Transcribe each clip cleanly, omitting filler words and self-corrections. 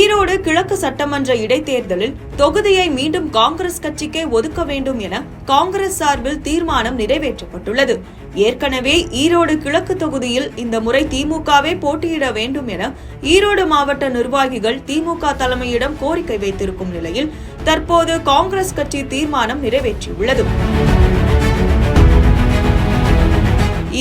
ஈரோடு கிழக்கு சட்டமன்ற இடைத்தேர்தலில் தொகுதியை மீண்டும் காங்கிரஸ் கட்சிக்கே ஒதுக்க வேண்டும் என காங்கிரஸ் சார்பில் தீர்மானம் நிறைவேற்றப்பட்டுள்ளது. ஏற்கனவே ஈரோடு கிழக்கு தொகுதியில் இந்த முறை திமுகவே போட்டியிட வேண்டும் என ஈரோடு மாவட்ட நிர்வாகிகள் திமுக தலைமையிடம் கோரிக்கை வைத்திருக்கும் நிலையில் தற்போது காங்கிரஸ் கட்சி தீர்மானம் நிறைவேற்றியுள்ளது.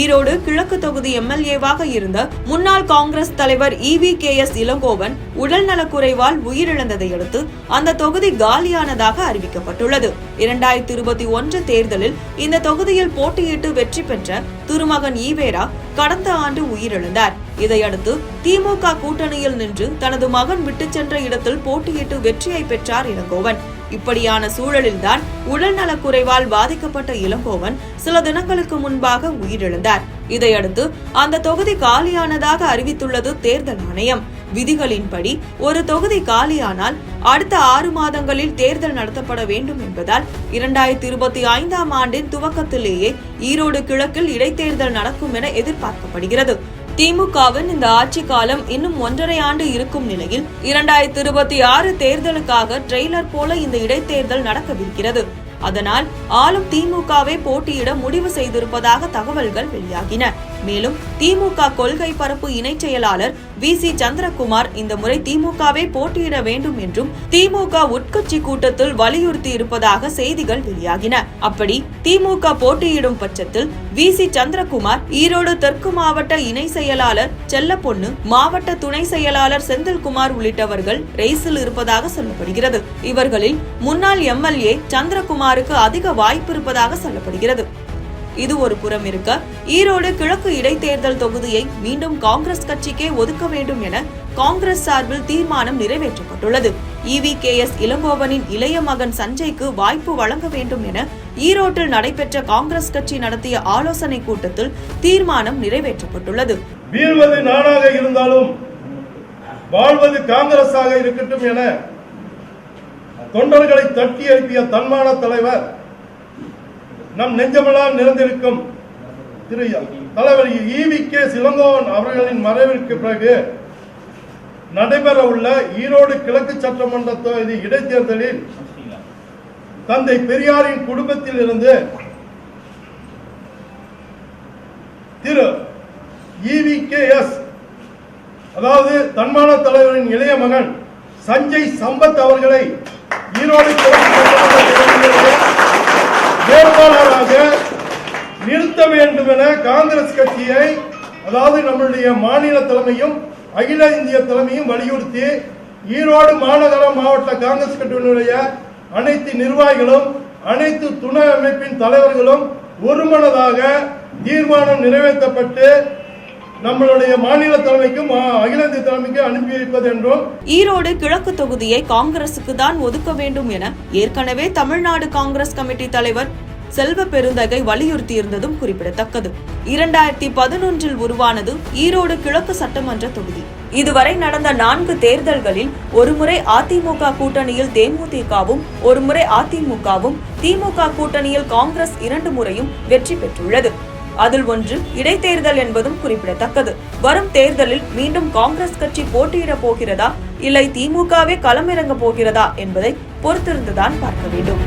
ஈரோடு கிழக்கு தொகுதி எம்எல்ஏவாக இருந்த முன்னாள் காங்கிரஸ் தலைவர் EVKS இளங்கோவன் உடல் நலக்குறைவால் உயிரிழந்ததை அடுத்து அந்த தொகுதி காலியானதாக அறிவிக்கப்பட்டுள்ளது. 2021 தேர்தலில் இந்த தொகுதியில் போட்டியிட்டு வெற்றி பெற்ற திருமகன் ஈவேரா கடந்த ஆண்டு உயிரிழந்தார். இதையடுத்து திமுக கூட்டணியில் நின்று தனது மகன் விட்டுச் சென்ற இடத்தில் போட்டியிட்டு வெற்றியை பெற்றார் இளங்கோவன். இப்படியான சூழலில்தான் உடல் நலக்குறைவால் பாதிக்கப்பட்ட இளங்கோவன் சில தினங்களுக்கு முன்பாக உயிரிழந்தார். இதையடுத்து அந்த தொகுதி காலியானதாக அறிவித்துள்ளது தேர்தல் ஆணையம். விதிகளின்படி ஒரு தொகுதி காலியானால் அடுத்த 6 மாதங்களில் தேர்தல் நடத்தப்பட வேண்டும் என்பதால் 2025ஆம் ஆண்டின் துவக்கத்திலேயே ஈரோடு கிழக்கில் இடைத்தேர்தல் நடக்கும் என எதிர்பார்க்கப்படுகிறது. திமுகவின் இந்த ஆட்சி காலம் இன்னும் 1.5 ஆண்டு இருக்கும் நிலையில் 2026 தேர்தலுக்காக ட்ரெய்லர் போல இந்த இடைத்தேர்தல் நடக்கவிருக்கிறது. அதனால் ஆளும் திமுகவை போட்டியிட முடிவு செய்திருப்பதாக தகவல்கள் வெளியாகின. மேலும் திமுக கொள்கை பரப்பு இணைச் செயலாளர் VC சந்திரகுமார் இந்த முறை திமுகவை போட்டியிட வேண்டும் என்றும் திமுக உட்கட்சி கூட்டத்தில் வலியுறுத்தி இருப்பதாக செய்திகள் வெளியாகின. அப்படி திமுக போட்டியிடும் பட்சத்தில் VC சந்திரகுமார் ஈரோடு தெற்கு மாவட்ட இணை செயலாளர் செல்லப்பொண்ணு, மாவட்ட துணை செயலாளர் செந்தில்குமார் உள்ளிட்டவர்கள் ரேஸில் இருப்பதாக சொல்லப்படுகிறது. இவர்களில் முன்னாள் MLA சந்திரகுமாருக்கு அதிக வாய்ப்பு இருப்பதாக சொல்லப்படுகிறது. இது ஒரு புறம் இருக்க, ஈரோடு கிழக்கு இடைத்தேர்தல் தொகுதியை மீண்டும் காங்கிரஸ் கட்சிக்கே ஒதுக்க வேண்டும் என காங்கிரஸ் சார்பில் தீர்மானம் நிறைவேற்றப்பட்டுள்ளது. EVKS இளங்கோவனின் இளைய மகன் சஞ்சய்க்கு வாய்ப்பு வழங்க வேண்டும் என ஈரோட்டில் நடைபெற்ற காங்கிரஸ் கட்சி நடத்திய ஆலோசனை கூட்டத்தில் தீர்மானம் நிறைவேற்றப்பட்டுள்ளது. வீழ்வது நானாக இருந்தாலும் வாழ்வது காங்கிரஸாக இருக்கட்டும் என தொண்டர்களை தட்டி எழுப்பிய தன்மான தலைவர், நம் நெஞ்சமெல்லாம் நிறைந்திருக்கும் திரு தலைவர் EVKS இளங்கோவன் அவர்களின் மறைவிற்கு பிறகு நடைபெற உள்ள ஈரோடு கிழக்கு சட்டமன்ற தொகுதி இடைத்தேர்தலில் தந்தை பெரியாரின் குடும்பத்தில் இருந்து திரு EVKS, அதாவது தன்மான தலைவரின் இளைய மகன் சஞ்சய் சம்பத் அவர்களை ஈரோடு வேட்பாளராக நிறுத்த வேண்டும் என காங்கிரஸ் கட்சியை, அதாவது நம்முடைய மாநில தலைமையும் அகில இந்திய தலைமையும் வலியுறுத்தி ஈரோடு மாநகர மாவட்ட காங்கிரஸ் கட்சியினுடைய அனைத்து நிர்வாகிகளும் அனைத்து துணை அமைப்பின் தலைவர்களும் ஒருமனதாக தீர்மானம் நிறைவேற்றப்பட்டு நம்மளுடைய மாநில தலைமைக்கும் அகில இந்திய தலைமைக்கும் அனுப்பி வைப்பது என்றும், ஈரோடு கிழக்கு தொகுதியை காங்கிரசுக்கு தான் ஒதுக்க வேண்டும் என ஏற்கனவே தமிழ்நாடு காங்கிரஸ் கமிட்டி தலைவர் செல்வ பெருந்தகை வலியுறுத்தியிருந்ததும் குறிப்பிடத்தக்கது. 2011 உருவானது ஈரோடு கிழக்கு சட்டமன்ற தொகுதி. இதுவரை நடந்த 4 தேர்தல்களில் ஒருமுறை அதிமுக கூட்டணியில் தேமுதிகவும், ஒருமுறை அதிமுகவும், திமுக கூட்டணியில் காங்கிரஸ் 2 முறையும் வெற்றி பெற்றுள்ளது. அதில் ஒன்று இடைத்தேர்தல் என்பதும் குறிப்பிடத்தக்கது. வரும் தேர்தலில் மீண்டும் காங்கிரஸ் கட்சி போட்டியிட போகிறதா இல்லை திமுகவே களமிறங்க போகிறதா என்பதை பொறுத்திருந்துதான் பார்க்க வேண்டும்.